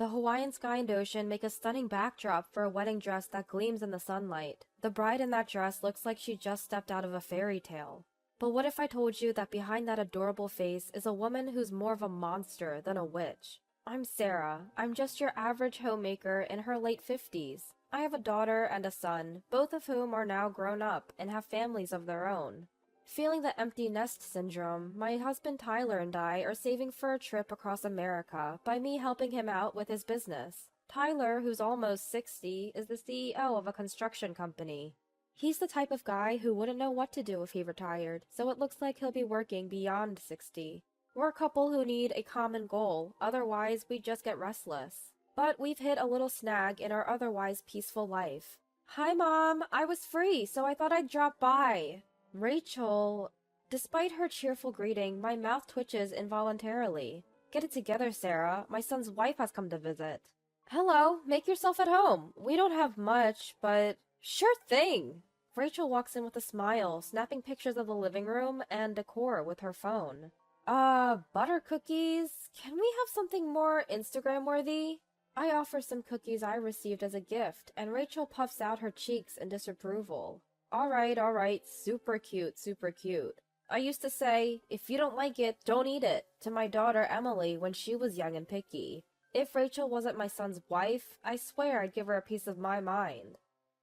The Hawaiian sky and ocean make a stunning backdrop for a wedding dress that gleams in the sunlight. The bride in that dress looks like she just stepped out of a fairy tale. But what if I told you that behind that adorable face is a woman who's more of a monster than a witch? I'm Sarah. I'm just your average homemaker in her late 50s. I have a daughter and a son, both of whom are now grown up and have families of their own. Feeling the empty nest syndrome, my husband Tyler and I are saving for a trip across America by me helping him out with his business. Tyler, who's almost 60, is the CEO of a construction company. He's the type of guy who wouldn't know what to do if he retired, so it looks like he'll be working beyond 60. We're a couple who need a common goal, otherwise we'd just get restless. But we've hit a little snag in our otherwise peaceful life. Hi, Mom! I was free, so I thought I'd drop by. Rachel... Despite her cheerful greeting, my mouth twitches involuntarily. Get it together, Sarah. My son's wife has come to visit. Hello, make yourself at home. We don't have much, but... Sure thing! Rachel walks in with a smile, snapping pictures of the living room and decor with her phone. Butter cookies? Can we have something more Instagram-worthy? I offer some cookies I received as a gift, and Rachel puffs out her cheeks in disapproval. Alright, super cute, super cute. I used to say, if you don't like it, don't eat it, to my daughter Emily when she was young and picky. If Rachel wasn't my son's wife, I swear I'd give her a piece of my mind.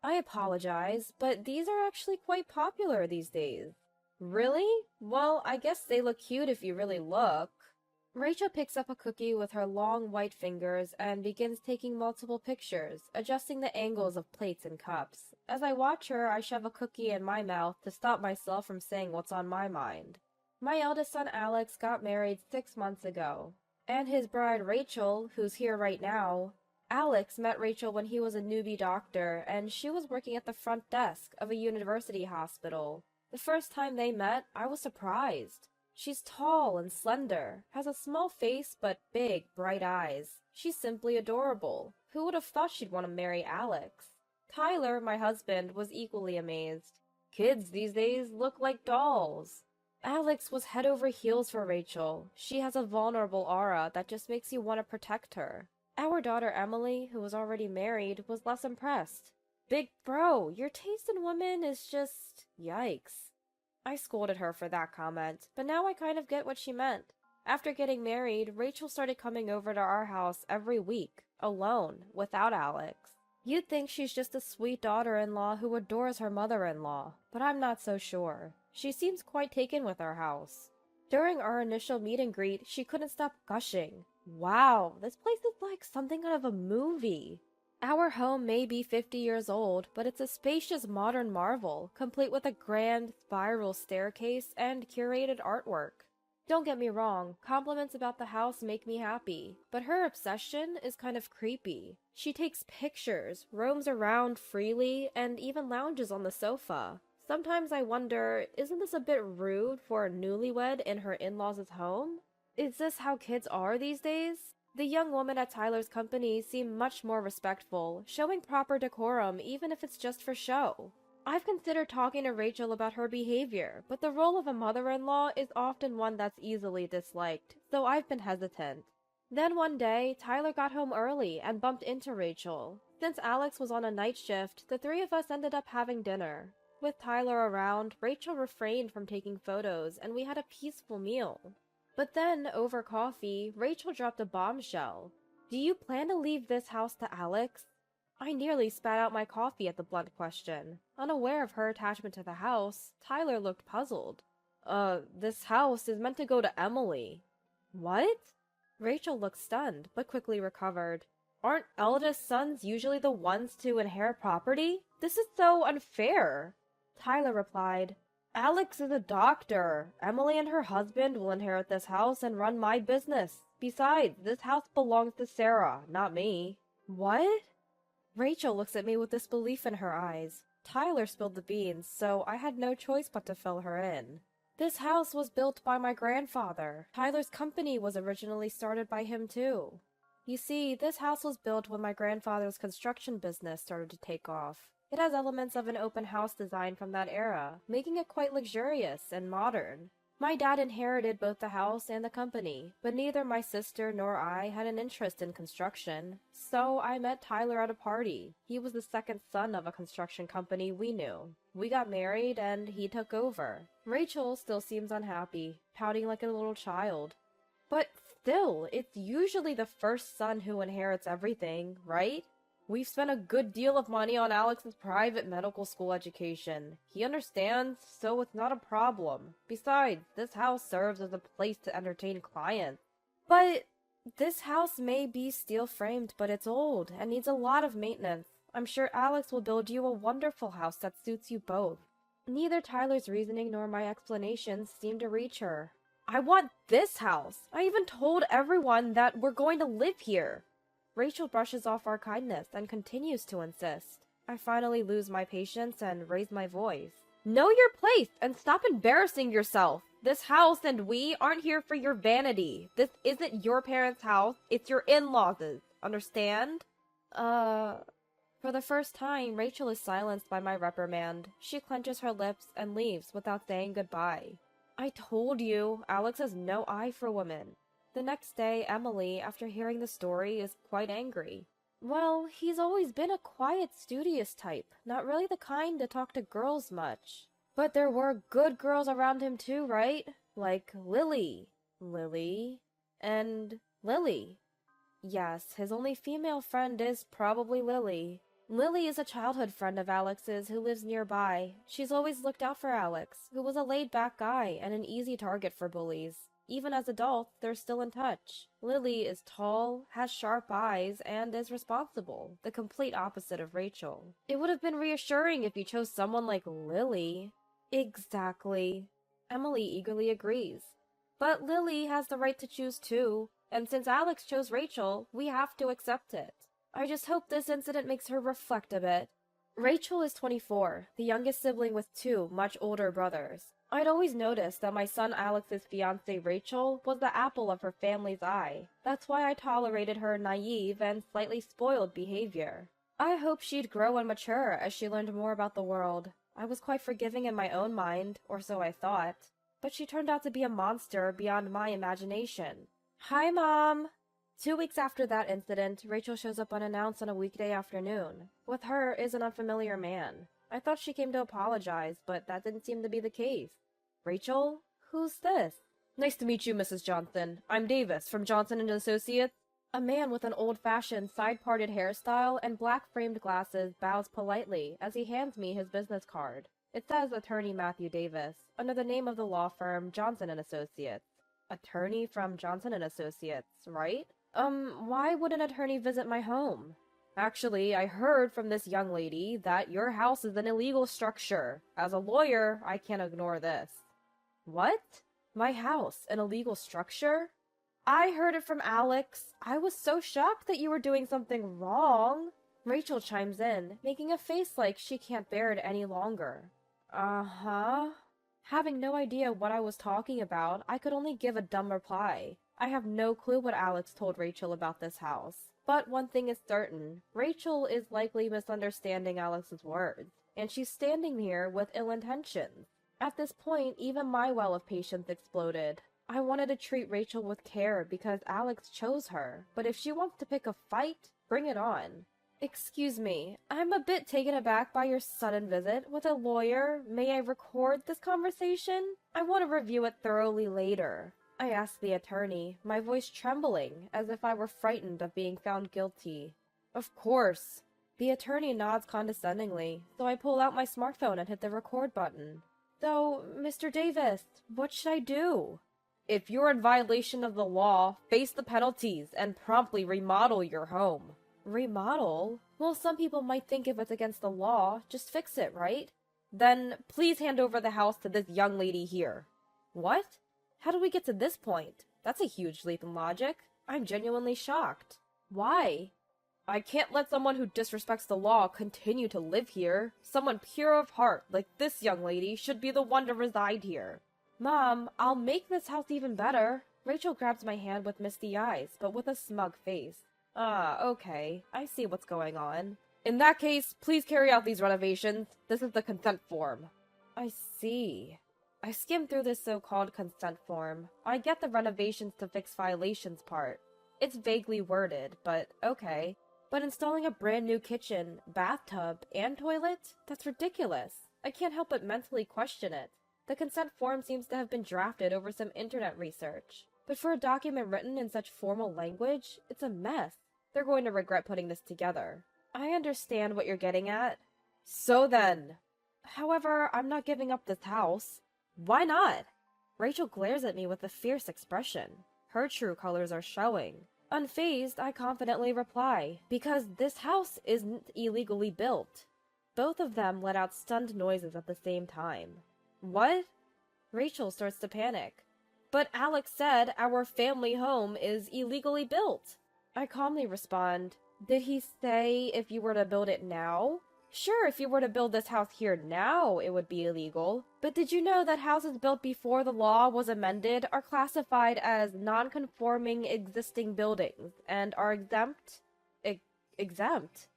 I apologize, but these are actually quite popular these days. Really? Well, I guess they look cute if you really look. Rachel picks up a cookie with her long white fingers and begins taking multiple pictures, adjusting the angles of plates and cups. As I watch her, I shove a cookie in my mouth to stop myself from saying what's on my mind. My eldest son Alex got married 6 months ago, and his bride Rachel, who's here right now. Alex met Rachel when he was a newbie doctor, and she was working at the front desk of a university hospital. The first time they met, I was surprised. She's tall and slender, has a small face but big, bright eyes. She's simply adorable. Who would have thought she'd want to marry Alex? Tyler, my husband, was equally amazed. Kids these days look like dolls. Alex was head over heels for Rachel. She has a vulnerable aura that just makes you want to protect her. Our daughter Emily, who was already married, was less impressed. Big bro, your taste in women is just... yikes. I scolded her for that comment, but now I kind of get what she meant. After getting married, Rachel started coming over to our house every week, alone, without Alex. You'd think she's just a sweet daughter-in-law who adores her mother-in-law, but I'm not so sure. She seems quite taken with our house. During our initial meet and greet, she couldn't stop gushing. Wow, this place is like something out of a movie. Our home may be 50 years old, but it's a spacious modern marvel, complete with a grand spiral staircase and curated artwork. Don't get me wrong, compliments about the house make me happy, but her obsession is kind of creepy. She takes pictures, roams around freely, and even lounges on the sofa. Sometimes I wonder, isn't this a bit rude for a newlywed in her in-laws' home? Is this how kids are these days? The young woman at Tyler's company seemed much more respectful, showing proper decorum even if it's just for show. I've considered talking to Rachel about her behavior, but the role of a mother-in-law is often one that's easily disliked, so I've been hesitant. Then one day, Tyler got home early and bumped into Rachel. Since Alex was on a night shift, the three of us ended up having dinner. With Tyler around, Rachel refrained from taking photos, and we had a peaceful meal. But then, over coffee, Rachel dropped a bombshell. Do you plan to leave this house to Alex? I nearly spat out my coffee at the blunt question. Unaware of her attachment to the house, Tyler looked puzzled. This house is meant to go to Emily. What? Rachel looked stunned, but quickly recovered. Aren't eldest sons usually the ones to inherit property? This is so unfair. Tyler replied, Alex is a doctor. Emily and her husband will inherit this house and run my business. Besides, this house belongs to Sarah, not me. What? Rachel looks at me with disbelief in her eyes. Tyler spilled the beans, so I had no choice but to fill her in. This house was built by my grandfather. Tyler's company was originally started by him too. You see, this house was built when my grandfather's construction business started to take off. It has elements of an open house design from that era, making it quite luxurious and modern. My dad inherited both the house and the company, but neither my sister nor I had an interest in construction. So I met Tyler at a party. He was the second son of a construction company we knew. We got married and he took over. Rachel still seems unhappy, pouting like a little child. But still, it's usually the first son who inherits everything, right? We've spent a good deal of money on Alex's private medical school education. He understands, so it's not a problem. Besides, this house serves as a place to entertain clients. But this house may be steel-framed, but it's old and needs a lot of maintenance. I'm sure Alex will build you a wonderful house that suits you both. Neither Tyler's reasoning nor my explanations seem to reach her. I want this house. I even told everyone that we're going to live here. Rachel brushes off our kindness and continues to insist. I finally lose my patience and raise my voice. Know your place and stop embarrassing yourself. This house and we aren't here for your vanity. This isn't your parents' house, it's your in-laws'. Understand? For the first time, Rachel is silenced by my reprimand. She clenches her lips and leaves without saying goodbye. I told you, Alex has no eye for women. The next day, Emily, after hearing the story, is quite angry. Well, he's always been a quiet, studious type, not really the kind to talk to girls much. But there were good girls around him too, right? Like Lily. And Lily. Yes, his only female friend is probably Lily. Lily is a childhood friend of Alex's who lives nearby. She's always looked out for Alex, who was a laid-back guy and an easy target for bullies. Even as adults, they're still in touch. Lily is tall, has sharp eyes, and is responsible, the complete opposite of Rachel. It would have been reassuring if you chose someone like Lily. Exactly. Emily eagerly agrees. But Lily has the right to choose too, and since Alex chose Rachel, we have to accept it. I just hope this incident makes her reflect a bit. Rachel is 24, the youngest sibling with two much older brothers. I'd always noticed that my son Alex's fiancée Rachel was the apple of her family's eye. That's why I tolerated her naive and slightly spoiled behavior. I hoped she'd grow and mature as she learned more about the world. I was quite forgiving in my own mind, or so I thought. But she turned out to be a monster beyond my imagination. Hi, Mom! 2 weeks after that incident, Rachel shows up unannounced on a weekday afternoon. With her is an unfamiliar man. I thought she came to apologize, but that didn't seem to be the case. Rachel? Who's this? Nice to meet you, Mrs. Johnson. I'm Davis, from Johnson & Associates. A man with an old-fashioned, side-parted hairstyle and black-framed glasses bows politely as he hands me his business card. It says Attorney Matthew Davis, under the name of the law firm Johnson & Associates. Attorney from Johnson & Associates, right? Why would an attorney visit my home? Actually, I heard from this young lady that your house is an illegal structure. As a lawyer, I can't ignore this. What? My house, an illegal structure? I heard it from Alex. I was so shocked that you were doing something wrong. Rachel chimes in, making a face like she can't bear it any longer. Uh-huh. Having no idea what I was talking about, I could only give a dumb reply. I have no clue what Alex told Rachel about this house. But one thing is certain, Rachel is likely misunderstanding Alex's words, and she's standing here with ill intentions. At this point, even my well of patience exploded. I wanted to treat Rachel with care because Alex chose her, but if she wants to pick a fight, bring it on. Excuse me, I'm a bit taken aback by your sudden visit with a lawyer. May I record this conversation? I want to review it thoroughly later. I asked the attorney, my voice trembling, as if I were frightened of being found guilty. Of course. The attorney nods condescendingly, so I pull out my smartphone and hit the record button. So, Mr. Davis, what should I do? If you're in violation of the law, face the penalties and promptly remodel your home. Remodel? Well, some people might think if it's against the law, just fix it, right? Then, please hand over the house to this young lady here. What? How did we get to this point? That's a huge leap in logic. I'm genuinely shocked. Why? I can't let someone who disrespects the law continue to live here. Someone pure of heart, like this young lady, should be the one to reside here. Mom, I'll make this house even better. Rachel grabs my hand with misty eyes, but with a smug face. Ah, okay. I see what's going on. In that case, please carry out these renovations. This is the consent form. I see. I skimmed through this so-called consent form. I get the renovations to fix violations part. It's vaguely worded, but okay. But installing a brand new kitchen, bathtub, and toilet? That's ridiculous. I can't help but mentally question it. The consent form seems to have been drafted over some internet research. But for a document written in such formal language, it's a mess. They're going to regret putting this together. I understand what you're getting at. So then. However, I'm not giving up this house. Why not? Rachel glares at me with a fierce expression. Her true colors are showing. Unfazed, I confidently reply, because this house isn't illegally built. Both of them let out stunned noises at the same time. What? Rachel starts to panic. But Alex said our family home is illegally built. I calmly respond, did he say if you were to build it now? Sure, if you were to build this house here now, it would be illegal. But did you know that houses built before the law was amended are classified as non-conforming existing buildings and are exempt? Exempt?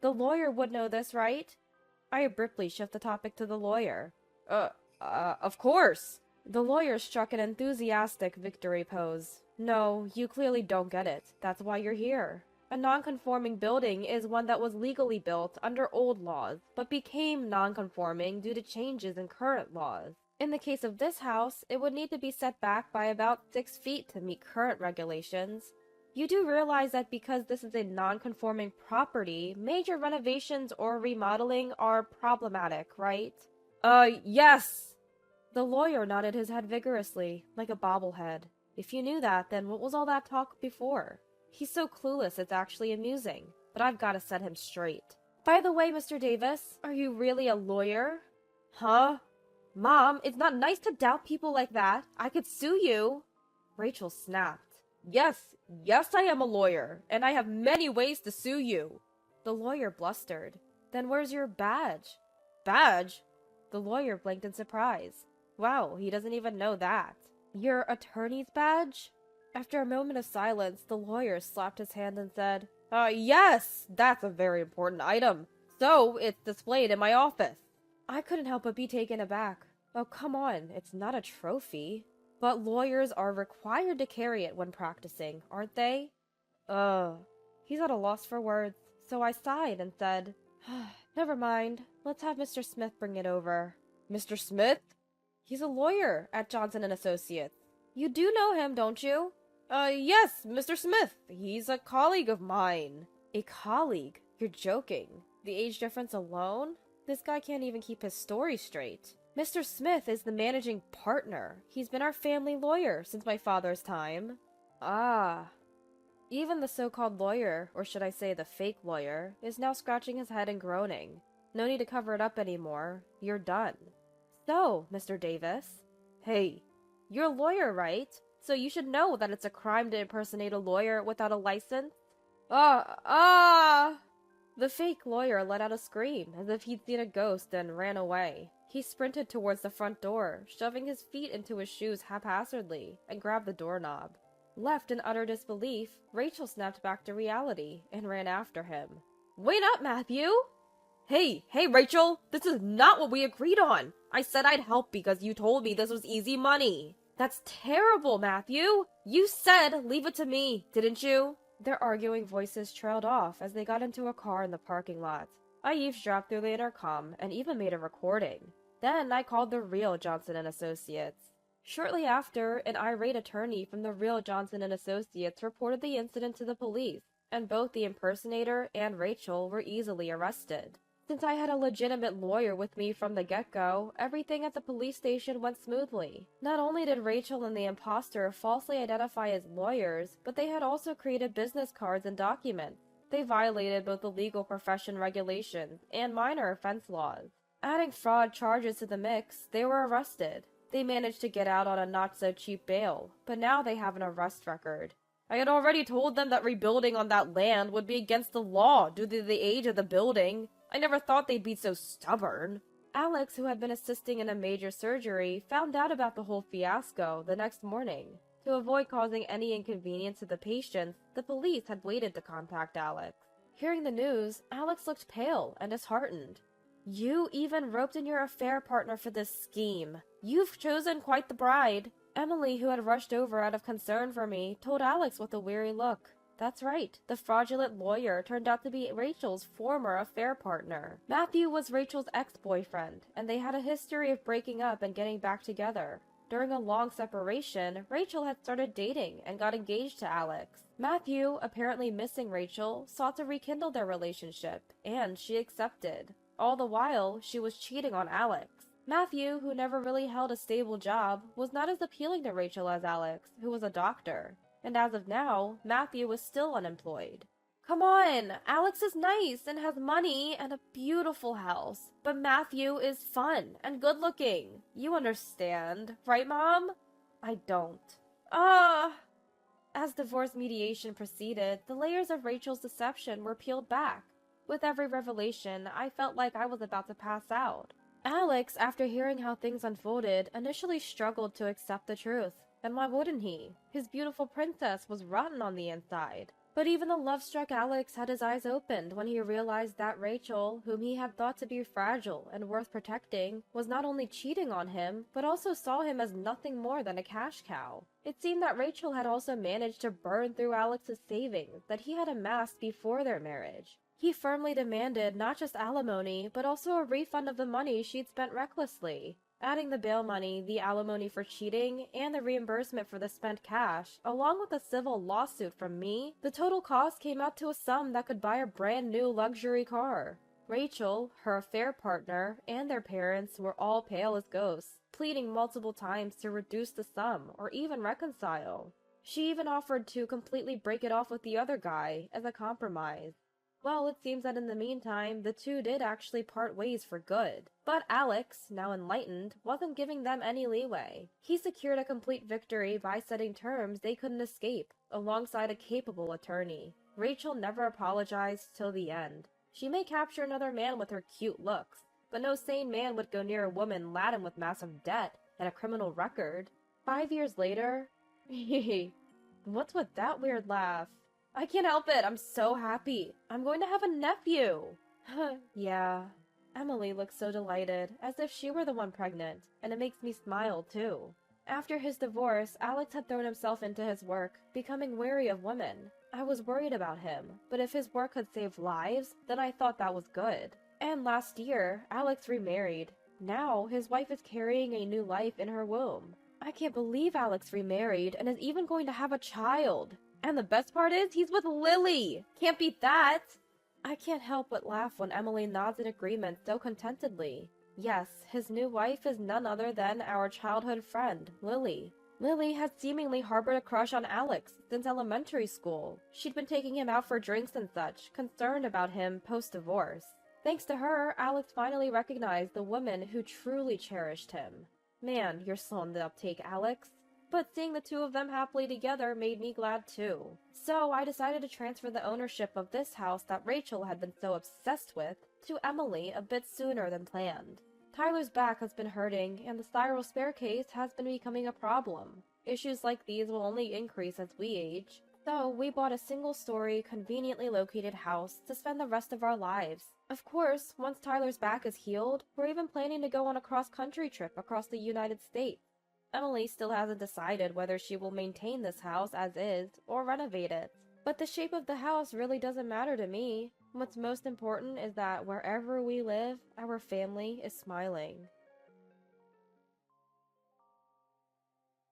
The lawyer would know this, right? I abruptly shift the topic to the lawyer. Of course. The lawyer struck an enthusiastic victory pose. No, you clearly don't get it. That's why you're here. A non-conforming building is one that was legally built under old laws, but became non-conforming due to changes in current laws. In the case of this house, it would need to be set back by about 6 feet to meet current regulations. You do realize that because this is a non-conforming property, major renovations or remodeling are problematic, right? Yes! The lawyer nodded his head vigorously, like a bobblehead. If you knew that, then what was all that talk before? He's so clueless it's actually amusing, but I've got to set him straight. By the way, Mr. Davis, are you really a lawyer? Huh? Mom, it's not nice to doubt people like that. I could sue you. Rachel snapped. Yes, I am a lawyer, and I have many ways to sue you. The lawyer blustered. Then where's your badge? Badge? The lawyer blinked in surprise. Wow, he doesn't even know that. Your attorney's badge? After a moment of silence, the lawyer slapped his hand and said, yes, that's a very important item. So, it's displayed in my office. I couldn't help but be taken aback. Oh, come on, it's not a trophy. But lawyers are required to carry it when practicing, aren't they? He's at a loss for words, so I sighed and said, never mind, let's have Mr. Smith bring it over. Mr. Smith? He's a lawyer at Johnson & Associates. You do know him, don't you? Yes, Mr. Smith. He's a colleague of mine. A colleague? You're joking. The age difference alone? This guy can't even keep his story straight. Mr. Smith is the managing partner. He's been our family lawyer since my father's time. Ah. Even the so-called lawyer, or should I say the fake lawyer, is now scratching his head and groaning. No need to cover it up anymore. You're done. So, Mr. Davis. Hey, you're a lawyer, right? So you should know that it's a crime to impersonate a lawyer without a license. The fake lawyer let out a scream, as if he'd seen a ghost, and ran away. He sprinted towards the front door, shoving his feet into his shoes haphazardly, and grabbed the doorknob. Left in utter disbelief, Rachel snapped back to reality, and ran after him. Wait up, Matthew! Hey, Rachel! This is not what we agreed on! I said I'd help because you told me this was easy money! That's terrible, Matthew! You said leave it to me, didn't you? Their arguing voices trailed off as they got into a car in the parking lot. I eavesdropped through the intercom and even made a recording. Then I called the real Johnson & Associates. Shortly after, an irate attorney from the real Johnson & Associates reported the incident to the police, and both the impersonator and Rachel were easily arrested. Since I had a legitimate lawyer with me from the get-go, everything at the police station went smoothly. Not only did Rachel and the imposter falsely identify as lawyers, but they had also created business cards and documents. They violated both the legal profession regulations and minor offense laws. Adding fraud charges to the mix, they were arrested. They managed to get out on a not-so-cheap bail, but now they have an arrest record. I had already told them that rebuilding on that land would be against the law due to the age of the building. I never thought they'd be so stubborn. Alex, who had been assisting in a major surgery, found out about the whole fiasco the next morning. To avoid causing any inconvenience to the patients, the police had waited to contact Alex. Hearing the news, Alex looked pale and disheartened. You even roped in your affair partner for this scheme. You've chosen quite the bride. Emily, who had rushed over out of concern for me, told Alex with a weary look. That's right, the fraudulent lawyer turned out to be Rachel's former affair partner. Matthew was Rachel's ex-boyfriend, and they had a history of breaking up and getting back together. During a long separation, Rachel had started dating and got engaged to Alex. Matthew, apparently missing Rachel, sought to rekindle their relationship, and she accepted. All the while, she was cheating on Alex. Matthew, who never really held a stable job, was not as appealing to Rachel as Alex, who was a doctor. And as of now, Matthew was still unemployed. Come on, Alex is nice and has money and a beautiful house, but Matthew is fun and good-looking. You understand, right, Mom? I don't. As divorce mediation proceeded, the layers of Rachel's deception were peeled back. With every revelation, I felt like I was about to pass out. Alex, after hearing how things unfolded, initially struggled to accept the truth. And why wouldn't he? His beautiful princess was rotten on the inside. But even the love-struck Alex had his eyes opened when he realized that Rachel, whom he had thought to be fragile and worth protecting, was not only cheating on him, but also saw him as nothing more than a cash cow. It seemed that Rachel had also managed to burn through Alex's savings that he had amassed before their marriage. He firmly demanded not just alimony, but also a refund of the money she'd spent recklessly. Adding the bail money, the alimony for cheating, and the reimbursement for the spent cash, along with a civil lawsuit from me, the total cost came out to a sum that could buy a brand new luxury car. Rachel, her affair partner, and their parents were all pale as ghosts, pleading multiple times to reduce the sum or even reconcile. She even offered to completely break it off with the other guy as a compromise. Well, it seems that in the meantime, the two did actually part ways for good. But Alex, now enlightened, wasn't giving them any leeway. He secured a complete victory by setting terms they couldn't escape, alongside a capable attorney. Rachel never apologized till the end. She may capture another man with her cute looks, but no sane man would go near a woman laden with massive debt and a criminal record. 5 years later... What's with that weird laugh? I can't help it. I'm so happy. I'm going to have a nephew. Yeah. Emily looks so delighted, as if she were the one pregnant, and it makes me smile, too. After his divorce, Alex had thrown himself into his work, becoming wary of women. I was worried about him, but if his work could save lives, then I thought that was good. And last year, Alex remarried. Now, his wife is carrying a new life in her womb. I can't believe Alex remarried and is even going to have a child. And the best part is, he's with Lily! Can't beat that! I can't help but laugh when Emily nods in agreement so contentedly. Yes, his new wife is none other than our childhood friend, Lily. Lily had seemingly harbored a crush on Alex since elementary school. She'd been taking him out for drinks and such, concerned about him post-divorce. Thanks to her, Alex finally recognized the woman who truly cherished him. Man, you're slow in the uptake, Alex. But seeing the two of them happily together made me glad too. So I decided to transfer the ownership of this house that Rachel had been so obsessed with to Emily a bit sooner than planned. Tyler's back has been hurting, and the spiral staircase has been becoming a problem. Issues like these will only increase as we age. So we bought a single-story, conveniently located house to spend the rest of our lives. Of course, once Tyler's back is healed, we're even planning to go on a cross-country trip across the United States. Emily still hasn't decided whether she will maintain this house as is or renovate it. But the shape of the house really doesn't matter to me. What's most important is that wherever we live, our family is smiling.